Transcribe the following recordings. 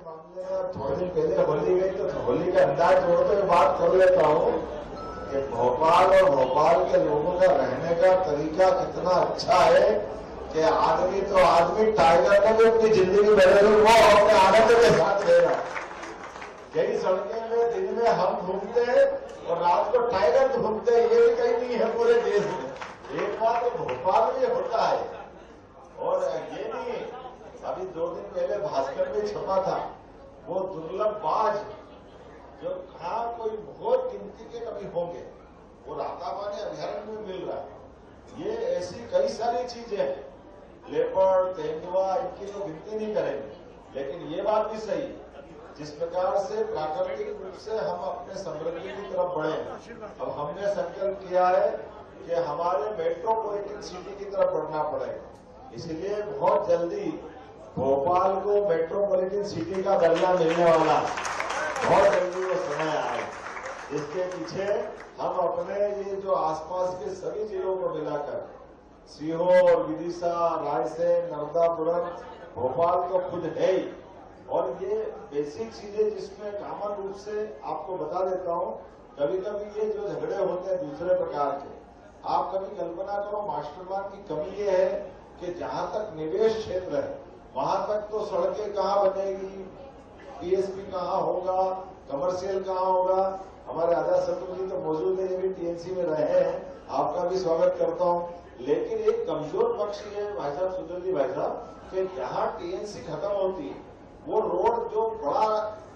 मामले में थोड़े दिन पहले होली गई तो होली का अंदाज जोड़ते हुए बात कर लेता हूँ कि भोपाल और भोपाल के लोगों का रहने का तरीका कितना अच्छा है कि आदमी तो आदमी टाइगर ने भी अपनी जिंदगी बदली, वो अपने आनंद के साथ रह रहा। यही सड़कें में दिन में हम घूमते और रात को टाइगर घूमते, ये भी कहीं नहीं है पूरे देश में। एक बात तो भोपाल में होता है और ये नहीं, अभी 2 दिन पहले भास्कर में छपा था वो दुर्लभ बाज जो कहा कोई बहुत गिनती के कभी होंगे, वो राताबानी अभयारण्य में मिल रहा है। ये ऐसी कई सारी चीजें हैं, लेपर्ड, तेंदुआ, इनकी तो गिनती नहीं करेंगे, लेकिन ये बात भी सही, जिस प्रकार से प्राकृतिक रूप से हम अपने समृद्धि की तरफ बढ़े। अब हमने संकल्प किया है कि हमारे मेट्रोपॉलिटन सिटी की तरफ बढ़ना पड़ेगा, इसलिए बहुत जल्दी भोपाल को मेट्रोपॉलिटन सिटी का दर्जा मिलने वाला, बहुत जल्दी वो समय आए। इसके पीछे हम अपने ये जो आसपास के सभी जिलों को मिलाकर सीहोर, विदिशा, रायसेन, नर्मदापुरम, भोपाल तो खुद है ही, और ये बेसिक चीजें जिसमें कॉमन रूप से आपको बता देता हूं, कभी कभी ये जो झगड़े होते हैं दूसरे प्रकार के, आप कभी कल्पना करो मास्टरप्लान की कमी ये है कि जहां तक निवेश क्षेत्र है वहां तक तो सड़कें कहाँ बनेगी, पीएसपी कहाँ होगा, कमर्शियल कहाँ होगा। हमारे आजाद शत्रु जी तो मौजूद है, ये भी टीएनसी में रहे हैं, आपका भी स्वागत करता हूं। लेकिन एक कमजोर पक्ष ये है भाई साहब, सुंदर जी भाई साहब, कि जहां टीएनसी खत्म होती है वो रोड जो बड़ा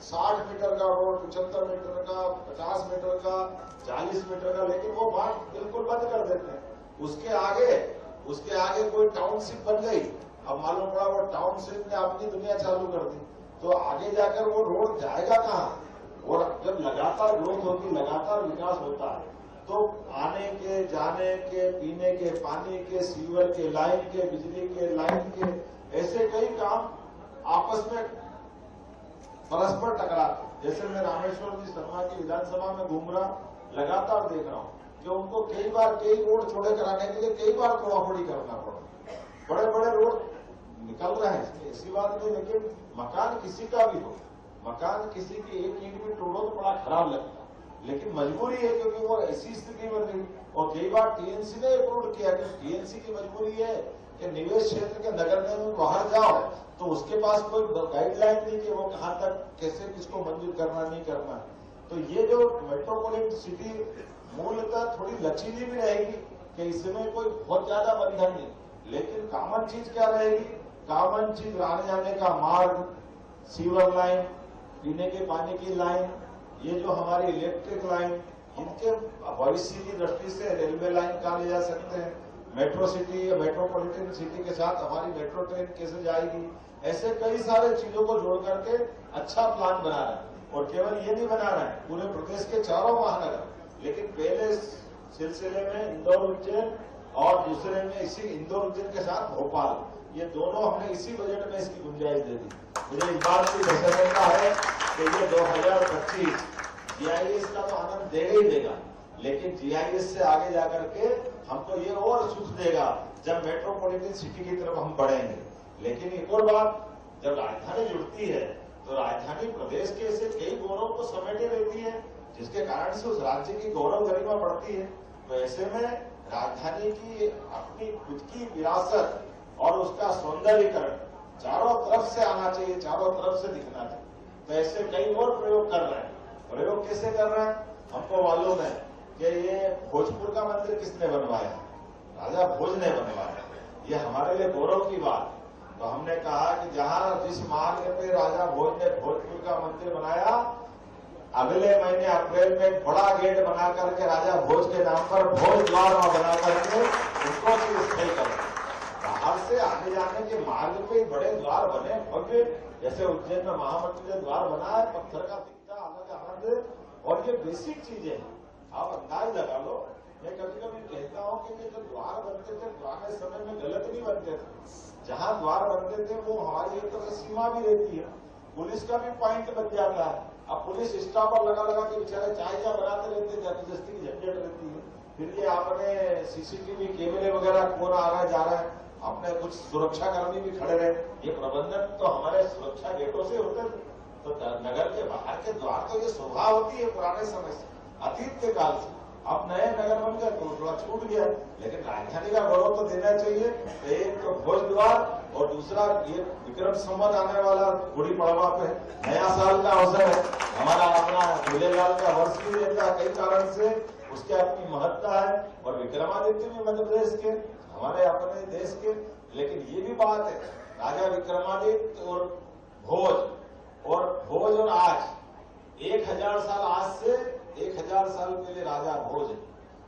60 मीटर का रोड, 75 मीटर का, 50 मीटर का, 40 मीटर का, लेकिन वो बात बिल्कुल बंद कर देते हैं। उसके आगे कोई टाउनशिप बन गई, अब मालूम पड़ा वो टाउनशिप ने अपनी दुनिया चालू कर दी, तो आगे जाकर वो रोड जाएगा कहाँ? और जब लगातार ग्रोथ होती, लगातार विकास होता है, तो आने के, जाने के, पीने के पानी के, सीवर के लाइन के, बिजली के लाइन के, ऐसे कई काम आपस में परस्पर टकराते। जैसे मैं रामेश्वर जी शर्मा की विधानसभा में घूम रहा, लगातार देख रहा हूँ कि उनको कई बार कई रोड छोड़े कराने के लिए कई बार तोड़ाफोड़ी करना पड़ा। बड़े बड़े रोड निकल रहे हैं, इसमें ऐसी बात नहीं, लेकिन मकान किसी का भी हो, मकान किसी की एक ईंट भी तोड़ो तो बड़ा खराब लगता है, लेकिन मजबूरी है क्योंकि वो ऐसी स्थिति बन गई। और कई बार टीएनसी ने अप्रूव किया कि टीएनसी की मजबूरी है कि निवेश क्षेत्र के नगर में बाहर जाओ तो उसके पास कोई गाइडलाइन नहीं कि वो कहां तक कैसे किसको मंजूर करना नहीं करना। तो ये जो मेट्रोपॉलिटन सिटी मूलतः थोड़ी लचीली भी रहेगी कि इसमें कोई बहुत ज्यादा बंधन नहीं, लेकिन कॉमन चीज क्या रहेगी? कॉमन चीज आने जाने का मार्ग, सीवर लाइन, पीने के पानी की लाइन, ये जो हमारी इलेक्ट्रिक लाइन, इनके भविष्य की दृष्टि से रेलवे लाइन कहाँ ले जा सकते हैं, मेट्रो सिटी या मेट्रोपॉलिटन सिटी के साथ हमारी मेट्रो ट्रेन कैसे जाएगी, ऐसे कई सारे चीजों को जोड़ करके अच्छा प्लान बना रहा है। और केवल ये नहीं बना रहा है, पूरे प्रदेश के चारों महानगर, लेकिन पहले सिलसिले में इंदौर उज्जैन और दूसरे में इसी इंदौर उज्जैन के साथ भोपाल, ये दोनों हमने इसी बजट में इसकी गुंजाइश दे दी। मुझे इस बात की प्रसन्नता है कि ये 2025 जीआईएस का तो आनंद देगा ही देगा, लेकिन जीआईएस से आगे जाकर के हमको ये और सुख देगा जब मेट्रोपॉलिटन सिटी की तरफ हम बढ़ेंगे। लेकिन एक और बात, जब राजधानी जुड़ती है तो राजधानी प्रदेश के ऐसे कई गौरव को समेटे रहती है, जिसके कारण से उस राज्य की गौरव गरिमा बढ़ती है। तो ऐसे में राजधानी की अपनी खुद की विरासत और उसका सौंदर्यीकरण चारों तरफ से आना चाहिए, चारों तरफ से दिखना चाहिए। तो ऐसे कई और प्रयोग कर रहे हैं। प्रयोग कैसे कर रहे हैं? हमको मालूम है कि ये भोजपुर का मंदिर किसने बनवाया? राजा भोज ने बनवाया। ये हमारे लिए गौरव की बात। तो हमने कहा कि जहां जिस मार्ग पे राजा भोज ने भोजपुर का मंदिर बनाया, अगले महीने अप्रैल में एक बड़ा गेट बना करके राजा भोज के नाम पर भोज द्वार बना करके उसको स्थायी कर, बाहर से आने जाने के मार्ग पे बड़े द्वार बने भव्य, जैसे उज्जैन में महामृत्युंजय द्वार बना है, पत्थर का दिखता अलग आनंद। और ये बेसिक चीजें आप अंदाज लगा लो। मैं कभी कभी कहता हूं कि जो द्वार बनते थे पुराने समय में गलत नहीं बनते थे, जहां द्वार बनते थे वो हमारी एक तरह सीमा भी रहती है, पुलिस का भी पॉइंट बन जाता है। अब पुलिस स्टाफ लगा लगा के बेचारे चाय क्या बनाते रहते, जबरदस्ती की झंझट रहती है। फिर ये आपने सीसीटीवी कैमरे वगैरह कौन आ रहा है जा रहा है, अपने कुछ सुरक्षा कर्मी भी खड़े रहे। ये प्रबंधन तो हमारे सुरक्षा गेटों से होते थे, तो नगर के बाहर के द्वार तो ये शोभा होती है पुराने समय से, अतीत के काल से। अब नए नगर बन गए तो थोड़ा छूट गया, लेकिन राजधानी का गौरव तो देना चाहिए। एक तो भोज द्वार और दूसरा ये विक्रम संवत आने वाला गुड़ी पड़वा पे नया साल का अवसर है, हमारा अपना झूलेलाल का वर्ष भी रहता है, कई कारण से उसकी अपनी महत्ता है। और विक्रमादित्य भी मध्य प्रदेश के, हमारे अपने देश के। लेकिन ये भी बात है, राजा विक्रमादित्य और भोज और आज 1000 साल, आज से 1000 साल पहले राजा भोज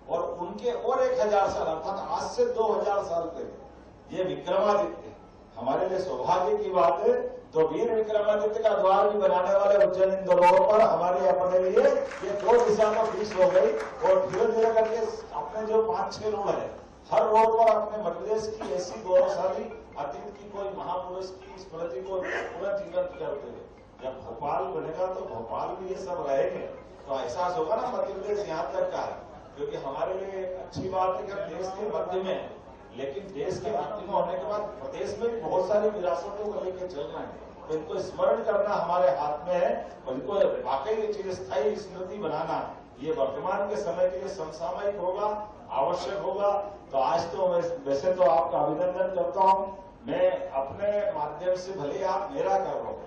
और उनके और 1000 साल अर्थात आज से 2000 साल पहले ये विक्रमादित्य। हमारे लिए सौभाग्य की बात है। तो वीर विक्रमादित्य का द्वार भी बनाने वाले उज्जैन इंदौर पर हमारे अपने लिए ये 2 दिशा में फीस हो गई। और धीरे धीरे करके अपने जो 5-6 रोड है, हर रोड पर अपने मध्य प्रदेश की ऐसी गौरवशाली अतीत की कोई महापुरुष की स्मृति को पूरा जीवंत करते हुए जब भोपाल बनेगा तो भोपाल भी ये सब रहेंगे तो एहसास होगा ना मध्य प्रदेश यहाँ तक का है। क्योंकि हमारे लिए अच्छी बात है कि देश के मध्य में, लेकिन देश के मध्य में होने के बाद प्रदेश में भी बहुत सारी विरासतों को लेकर चलना है। तो इनको स्मरण करना हमारे हाथ में है और इनको वाकई चिरस्थायी स्मृति बनाना ये वर्तमान के समय के लिए समसामयिक होगा, आवश्यक होगा। तो आज तो वैसे तो आपका अभिनंदन करता हूँ। मैं अपने माध्यम से, भले आप मेरा कर रहा हूँ,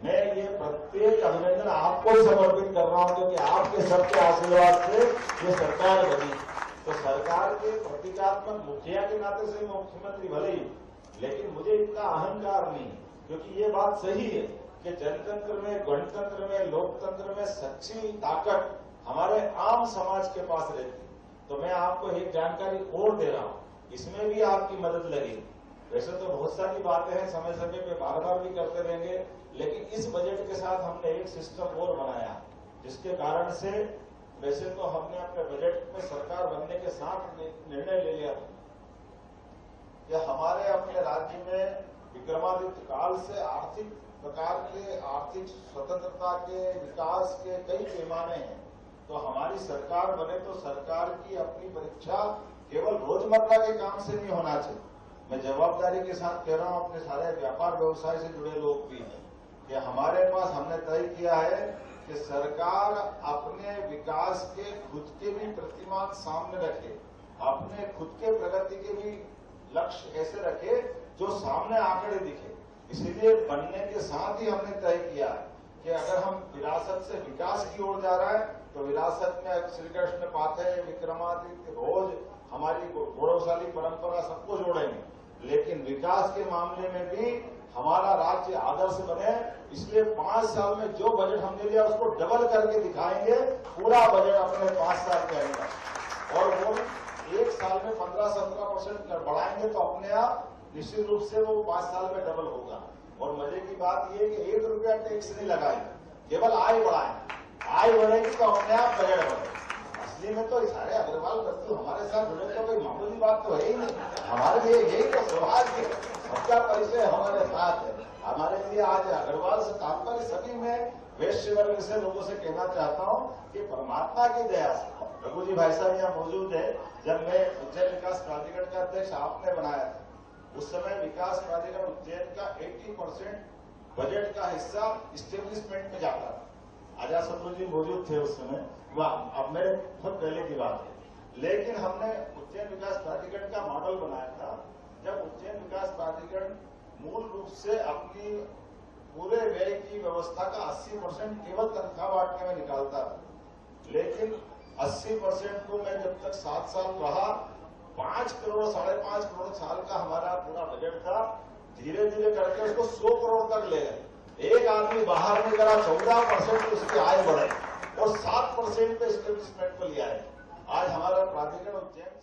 मैं ये प्रत्येक अभिनंदन आपको ही समर्पित कर रहा हूँ, क्योंकि आपके सबके आशीर्वाद से ये सरकार बनी। तो सरकार के प्रतीकात्मक मुखिया के नाते से मुख्यमंत्री भले ही, लेकिन मुझे इतना अहंकार नहीं, क्योंकि ये बात सही है कि जनतंत्र में, गणतंत्र में, लोकतंत्र में सच्ची ताकत हमारे आम समाज के पास रहती। तो मैं आपको एक जानकारी और दे रहा हूँ, इसमें भी आपकी मदद लगेगी। वैसे तो बहुत सारी बातें हैं, समय समय पे बार बार भी करते रहेंगे, लेकिन इस बजट के साथ हमने एक सिस्टम और बनाया, जिसके कारण से वैसे तो हमने अपने बजट में सरकार बनने के साथ निर्णय ले लिया था कि हमारे अपने राज्य में विक्रमादित्य काल से आर्थिक प्रकार के, आर्थिक स्वतंत्रता के, विकास के कई पैमाने हैं। तो हमारी सरकार बने तो सरकार की अपनी परीक्षा केवल रोजमर्रा के काम से नहीं होना चाहिए। मैं जवाबदारी के साथ कह रहा हूं अपने सारे व्यापार व्यवसाय से जुड़े लोग भी हैं कि हमारे पास हमने तय किया है कि सरकार अपने विकास के खुद के भी प्रतिमान सामने रखे, अपने खुद के प्रगति के भी लक्ष्य ऐसे रखे जो सामने आंकड़े दिखे। इसीलिए बनने के साथ ही हमने तय किया कि अगर हम विरासत से विकास की ओर जा रहे हैं तो विरासत में श्री कृष्ण पाथे, विक्रमादित्य, भोज, हमारी गौरवशाली परंपरा सबको जोड़ेंगे, लेकिन विकास के मामले में भी हमारा राज्य आदर्श बने। इसलिए 5 साल में जो बजट हमने लिया उसको डबल करके दिखाएंगे। पूरा बजट अपने 5 साल के अंदर, और वो 1 साल में 15-17% बढ़ाएंगे तो अपने आप निश्चित रूप से वो 5 साल में डबल होगा। और मजे की बात ये कि 1 रुपया टैक्स नहीं लगाएंगे, केवल आय बढ़ाएंगे। आय बढ़ेगी तो अपने आप बजट बढ़ेगा। असली में तो सारे अग्रवाल बच्चों हमारे साथ जुड़े तो कोई मामूली बात तो है ही नहीं। हमारे लिए यही तो सौभाग्य है, सबका परिचय हमारे साथ है। हमारे लिए आज अग्रवाल से तात्पर्य सभी में वैश्य वर्ग से लोगों से कहना चाहता हूँ कि परमात्मा की दया से, रघु जी भाई साहब यहाँ मौजूद है, जब मैं उज्जैन विकास प्राधिकरण का अध्यक्ष आपने बनाया था, उस समय विकास प्राधिकरण उज्जैन का 80% बजट का हिस्सा इस्टेब्लिशमेंट में जाता था। आजाद शत्रु जी मौजूद थे उस समय, वह अब मेरे बहुत पहले की बात है। लेकिन हमने उज्जैन विकास प्राधिकरण का मॉडल बनाया था, जब उज्जैन विकास प्राधिकरण मूल रूप से अपनी पूरे व्यय की व्यवस्था का 80% केवल तनख्वाह बांटने में निकालता था। लेकिन 80% को मैं जब तक 7 साल रहा, 5 करोड़ 5.5 करोड़ साल का हमारा पूरा बजट था, धीरे धीरे करके उसको 100 करोड़ तक ले गए। एक आदमी बाहर नहीं करा, 14% उसकी आय बढ़े और 7% पे एस्टेब्लिशमेंट को लिया है। आज हमारा प्राधिकरण उज्जैन